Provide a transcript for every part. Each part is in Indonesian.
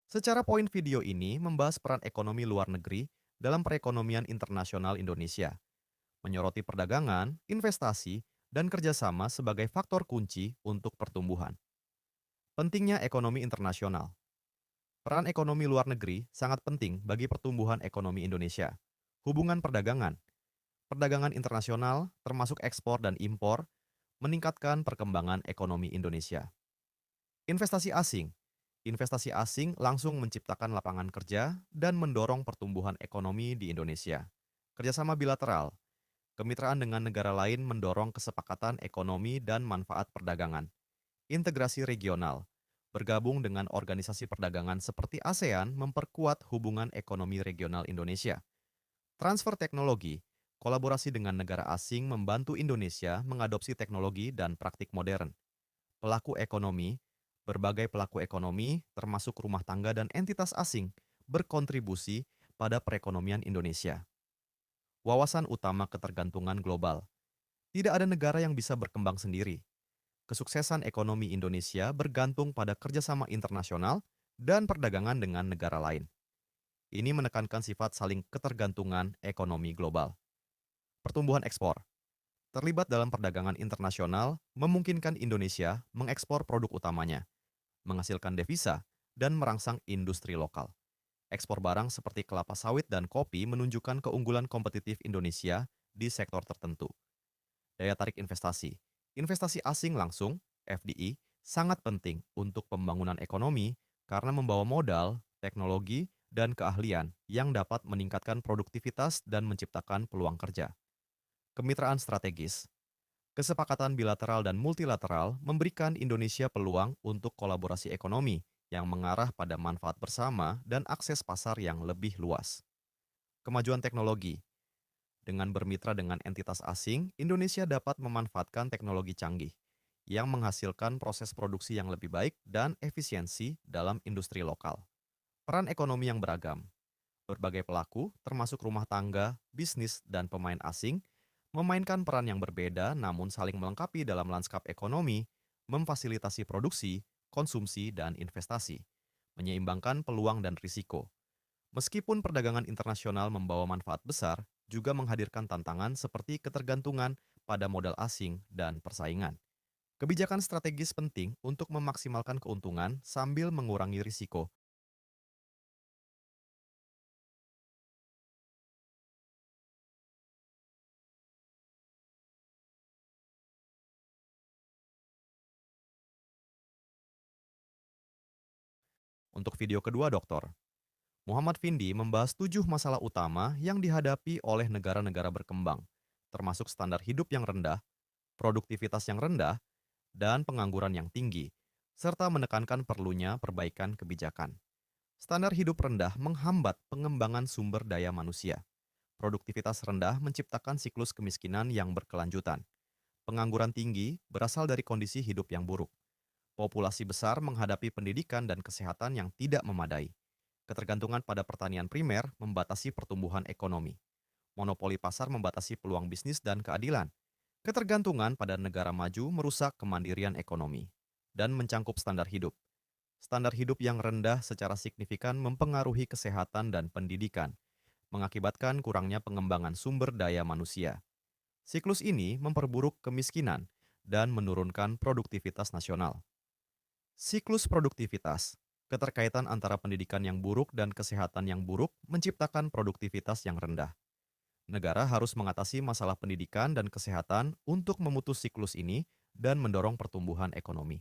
Secara poin video ini membahas peran ekonomi luar negeri dalam perekonomian internasional Indonesia, menyoroti perdagangan, investasi, dan kerjasama sebagai faktor kunci untuk pertumbuhan. Pentingnya ekonomi internasional. Peran ekonomi luar negeri sangat penting bagi pertumbuhan ekonomi Indonesia. Hubungan perdagangan. Perdagangan internasional, termasuk ekspor dan impor, meningkatkan perkembangan ekonomi Indonesia. Investasi asing. Investasi asing langsung menciptakan lapangan kerja dan mendorong pertumbuhan ekonomi di Indonesia. Kerjasama bilateral. Kemitraan dengan negara lain mendorong kesepakatan ekonomi dan manfaat perdagangan. Integrasi regional. Bergabung dengan organisasi perdagangan seperti ASEAN memperkuat hubungan ekonomi regional Indonesia. Transfer teknologi. Kolaborasi dengan negara asing membantu Indonesia mengadopsi teknologi dan praktik modern. Pelaku ekonomi. Berbagai pelaku ekonomi, termasuk rumah tangga dan entitas asing, berkontribusi pada perekonomian Indonesia. Wawasan utama ketergantungan global. Tidak ada negara yang bisa berkembang sendiri. Kesuksesan ekonomi Indonesia bergantung pada kerjasama internasional dan perdagangan dengan negara lain. Ini menekankan sifat saling ketergantungan ekonomi global. Pertumbuhan ekspor. Terlibat dalam perdagangan internasional memungkinkan Indonesia mengekspor produk utamanya, menghasilkan devisa, dan merangsang industri lokal. Ekspor barang seperti kelapa sawit dan kopi menunjukkan keunggulan kompetitif Indonesia di sektor tertentu. Daya tarik investasi. Investasi asing langsung, FDI, sangat penting untuk pembangunan ekonomi karena membawa modal, teknologi, dan keahlian yang dapat meningkatkan produktivitas dan menciptakan peluang kerja. Kemitraan strategis. Kesepakatan bilateral dan multilateral memberikan Indonesia peluang untuk kolaborasi ekonomi yang mengarah pada manfaat bersama dan akses pasar yang lebih luas. Kemajuan teknologi. Dengan bermitra dengan entitas asing, Indonesia dapat memanfaatkan teknologi canggih yang menghasilkan proses produksi yang lebih baik dan efisiensi dalam industri lokal. Peran ekonomi yang beragam. Berbagai pelaku, termasuk rumah tangga, bisnis, dan pemain asing, memainkan peran yang berbeda namun saling melengkapi dalam lanskap ekonomi, memfasilitasi produksi, konsumsi, dan investasi, menyeimbangkan peluang dan risiko. Meskipun perdagangan internasional membawa manfaat besar, juga menghadirkan tantangan seperti ketergantungan pada modal asing dan persaingan. Kebijakan strategis penting untuk memaksimalkan keuntungan sambil mengurangi risiko. Untuk video kedua, Dokter Muhammad Vindi membahas 7 masalah utama yang dihadapi oleh negara-negara berkembang, termasuk standar hidup yang rendah, produktivitas yang rendah, dan pengangguran yang tinggi, serta menekankan perlunya perbaikan kebijakan. Standar hidup rendah menghambat pengembangan sumber daya manusia. Produktivitas rendah menciptakan siklus kemiskinan yang berkelanjutan. Pengangguran tinggi berasal dari kondisi hidup yang buruk. Populasi besar menghadapi pendidikan dan kesehatan yang tidak memadai. Ketergantungan pada pertanian primer membatasi pertumbuhan ekonomi. Monopoli pasar membatasi peluang bisnis dan keadilan. Ketergantungan pada negara maju merusak kemandirian ekonomi dan mencangkup standar hidup. Standar hidup yang rendah secara signifikan mempengaruhi kesehatan dan pendidikan, mengakibatkan kurangnya pengembangan sumber daya manusia. Siklus ini memperburuk kemiskinan dan menurunkan produktivitas nasional. Siklus produktivitas, keterkaitan antara pendidikan yang buruk dan kesehatan yang buruk menciptakan produktivitas yang rendah. Negara harus mengatasi masalah pendidikan dan kesehatan untuk memutus siklus ini dan mendorong pertumbuhan ekonomi.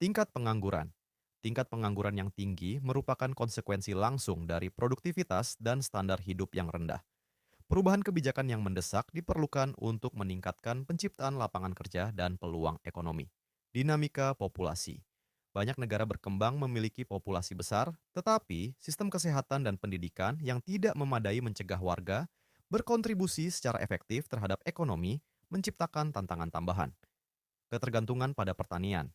Tingkat pengangguran. Tingkat pengangguran yang tinggi merupakan konsekuensi langsung dari produktivitas dan standar hidup yang rendah. Perubahan kebijakan yang mendesak diperlukan untuk meningkatkan penciptaan lapangan kerja dan peluang ekonomi. Dinamika populasi. Banyak negara berkembang memiliki populasi besar, tetapi sistem kesehatan dan pendidikan yang tidak memadai mencegah warga berkontribusi secara efektif terhadap ekonomi, menciptakan tantangan tambahan. Ketergantungan pada pertanian.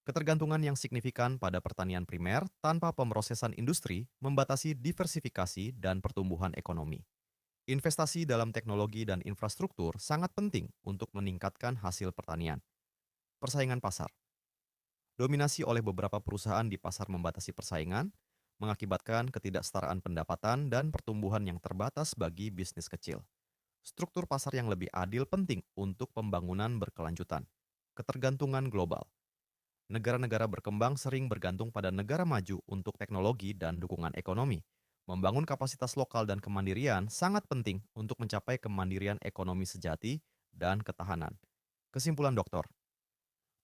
Ketergantungan yang signifikan pada pertanian primer tanpa pemrosesan industri membatasi diversifikasi dan pertumbuhan ekonomi. Investasi dalam teknologi dan infrastruktur sangat penting untuk meningkatkan hasil pertanian. Persaingan pasar. Dominasi oleh beberapa perusahaan di pasar membatasi persaingan, mengakibatkan ketidaksetaraan pendapatan dan pertumbuhan yang terbatas bagi bisnis kecil. Struktur pasar yang lebih adil penting untuk pembangunan berkelanjutan. Ketergantungan global. Negara-negara berkembang sering bergantung pada negara maju untuk teknologi dan dukungan ekonomi. Membangun kapasitas lokal dan kemandirian sangat penting untuk mencapai kemandirian ekonomi sejati dan ketahanan. Kesimpulan doktor,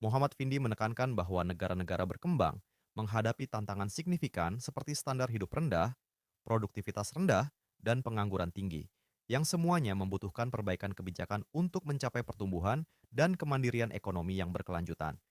Muhammad Findi menekankan bahwa negara-negara berkembang menghadapi tantangan signifikan seperti standar hidup rendah, produktivitas rendah, dan pengangguran tinggi, yang semuanya membutuhkan perbaikan kebijakan untuk mencapai pertumbuhan dan kemandirian ekonomi yang berkelanjutan.